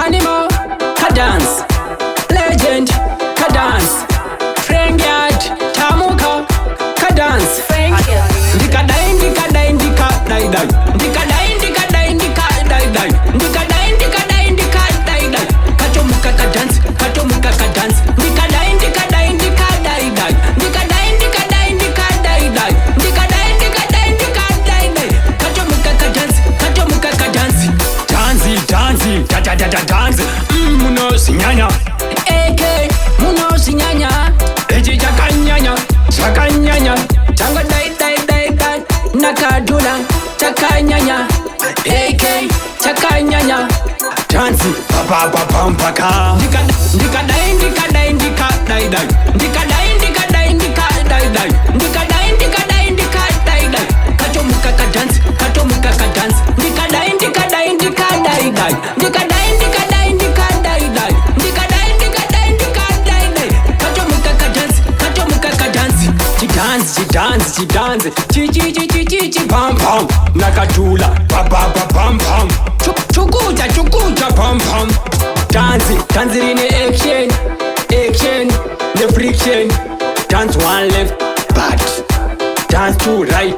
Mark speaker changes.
Speaker 1: Animal, ka dance. Legend, ka dance. Frankyard, Tamuka, ka dance. Ndika dai, ndika dai, ndika dai dai. Ndika dai, ndika dai, ndika dai dai. Ndika dai, ndika dai, ndika dai dai. Katomuka ka dance, katomuka ka dance. Ndika dai, ndika dai, ndika dai dai. Ndika dai, ndika dai, ndika dai dai. Ndika dai, ndika dai, ndika dai dai. Katomuka ka dance, katomuka ka dance.
Speaker 2: Dance, dance, da da da da dance. Muno sinyanya.
Speaker 1: AK, muno sinyanya.
Speaker 2: Eji jakanyanya, jakanyanya.
Speaker 1: Tango dai dai dai dai. Nakadula, chakanyanya. AK, chakanyanya.
Speaker 2: Dance, ba ba ba bam baka.
Speaker 1: Ndika ndika dai ndika dai ndika dai dai. Ndika dai ndika dai ndika dai dai. Ndika dai ndika dai ndika dai dai. Katomuka ka dance, katomuka ka dance. Ndika dai ndika dai ndika dai dai. Ndika dai ndika dai ndika dai dai. Ndika dai ndika dai ndika dai dai. Katomuka ka dance, katomuka ka dance.
Speaker 2: She dance, she dance, she dance. Chi chi chi chi chi chi bam bam. Nakadula, ba ba ba bam bam.
Speaker 1: Chukucha chukucha
Speaker 2: Bam bam. Dance, dance in action, action, the friction. Dance one left, but dance to right.